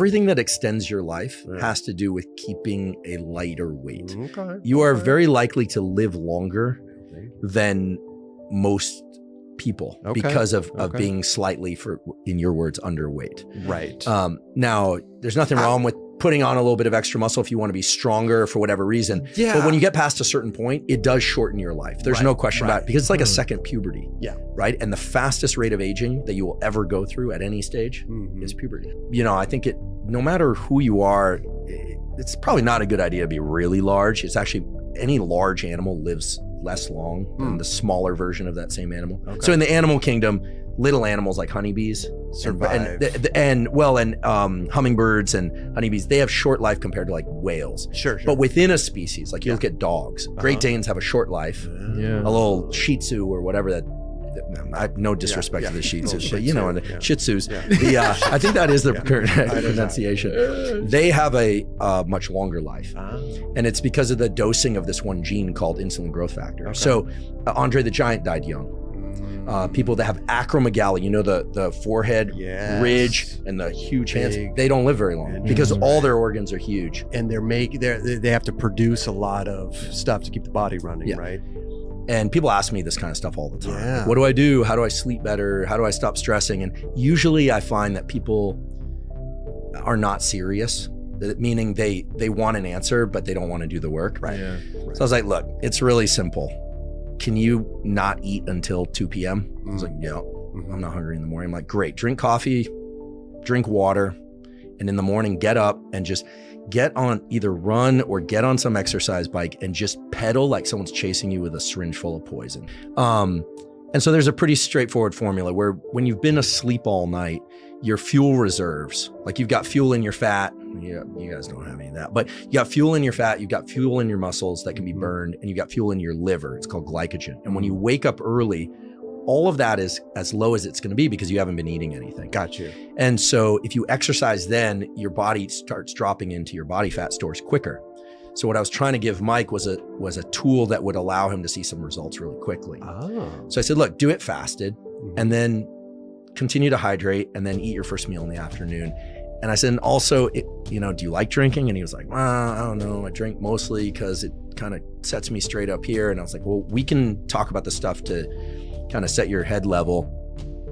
Everything that extends your life has to do with keeping a lighter weight. Okay. You are very likely to live longer than most people because of being slightly, in your words, underweight. Right. Now, there's nothing wrong with putting on a little bit of extra muscle if you want to be stronger for whatever reason. Yeah. But when you get past a certain point, it does shorten your life. There's no question about it, because it's like a second puberty. Yeah. Right. And the fastest rate of aging that you will ever go through at any stage is puberty. You know, I think no matter who you are, it's probably not a good idea to be really large. It's actually, any large animal lives less long than the smaller version of that same animal. Okay. So in the animal kingdom, little animals like honeybees survive, and hummingbirds and honeybees, they have short life compared to like whales. Sure. But within a species, like you look at dogs, Great Danes have a short life. A little Shih Tzu or whatever that. I have no disrespect to the Shih Tzus, but you know, the Shih Tzus. I think that is the correct pronunciation. They have a much longer life, and it's because of the dosing of this one gene called insulin growth factor. Okay. So Andre the Giant died young. People that have acromegaly, you know, the forehead ridge and the huge hands, they don't live very long because all their organs are huge. And they have to produce a lot of stuff to keep the body running, right? And people ask me this kind of stuff all the time. Like, what do I do? How do I sleep better? How do I stop stressing? And usually I find that people are not serious, meaning they want an answer, but they don't want to do the work. Right. So I was like, look, it's really simple. Can you not eat until 2 p.m.? I was like, yeah, I'm not hungry in the morning. I'm like, great, drink coffee, drink water, and in the morning, get up and just get on, either run or get on some exercise bike and just pedal like someone's chasing you with a syringe full of poison. And so there's a pretty straightforward formula where when you've been asleep all night, your fuel reserves, like you've got fuel in your fat, you guys don't have any of that, but you got fuel in your fat, you've got fuel in your muscles that can be burned, and you got fuel in your liver. It's called glycogen. And when you wake up early, all of that is as low as it's going to be because you haven't been eating anything. Got you. And so if you exercise then, your body starts dropping into your body fat stores quicker. So what I was trying to give Mike was a tool that would allow him to see some results really quickly. So I said, look, do it fasted and then continue to hydrate and then eat your first meal in the afternoon. And I said, and also, do you like drinking? And he was like, I don't know. I drink mostly because it kind of sets me straight up here. And I was like, well, we can talk about the stuff to kind of set your head level.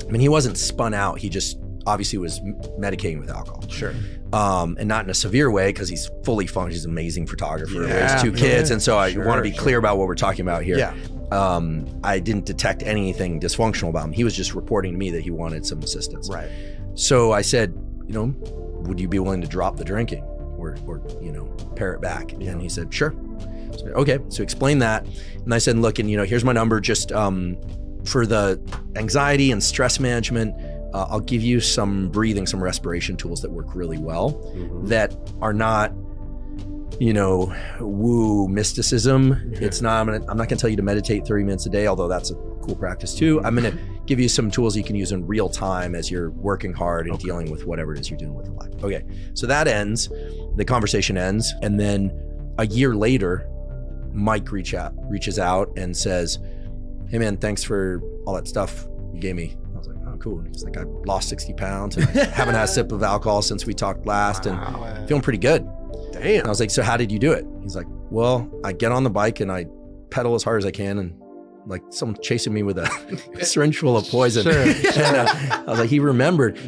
I mean, he wasn't spun out. He just obviously was medicating with alcohol. Sure. And not in a severe way because he's fully functional. He's an amazing photographer, raised 2 kids. And so I want to be clear about what we're talking about here. Yeah. I didn't detect anything dysfunctional about him. He was just reporting to me that he wanted some assistance. Right. So I said, would you be willing to drop the drinking or pare it back? Yeah. And he said, sure. So, okay. So explain that. And I said, look, and here's my number. Just for the anxiety and stress management, I'll give you some breathing, some respiration tools that work really well that are not, woo mysticism. It's not, I'm not going to tell you to meditate 30 minutes a day, although that's a cool practice too. I'm going to give you some tools you can use in real time as you're working hard and dealing with whatever it is you're doing with your life. Okay. So that ends, the conversation ends. And then a year later, Mike reaches out and says, hey man, thanks for all that stuff you gave me. I was like, oh, cool. He's like, I lost 60 pounds and I haven't had a sip of alcohol since we talked last and feeling pretty good. Damn. And I was like, so how did you do it? He's like, well, I get on the bike and I pedal as hard as I can and like someone chasing me with a syringe full of poison. Sure. And I was like, he remembered.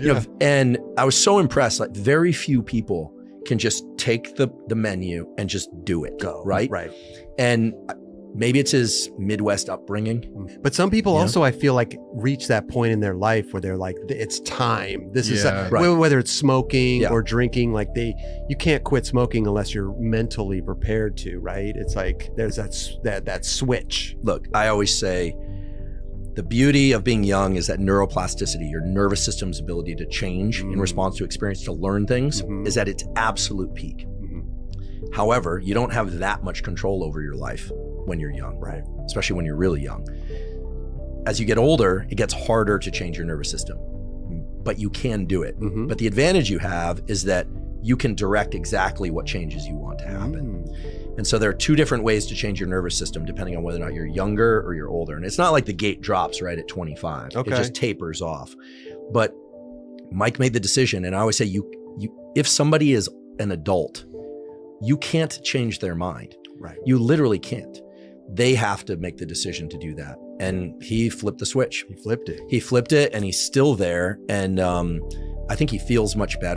And I was so impressed. Like very few people can just take the menu and just do it. Go. Right? Right. And maybe it's his Midwest upbringing. But some people also, I feel like, reach that point in their life where they're like, it's time. This is whether it's smoking or drinking, like you can't quit smoking unless you're mentally prepared to, right? It's like there's that switch. Look, I always say the beauty of being young is that neuroplasticity, your nervous system's ability to change in response to experience, to learn things, is at its absolute peak. However, you don't have that much control over your life when you're young, right? Especially when you're really young. As you get older, it gets harder to change your nervous system, but you can do it. But the advantage you have is that you can direct exactly what changes you want to happen. And so there are 2 different ways to change your nervous system depending on whether or not you're younger or you're older. And it's not like the gate drops right at 25. It just tapers off. But Mike made the decision, and I always say if somebody is an adult, you can't change their mind. Right. You literally can't. They have to make the decision to do that. And he flipped the switch. He flipped it. He flipped it, and he's still there. And I think he feels much better.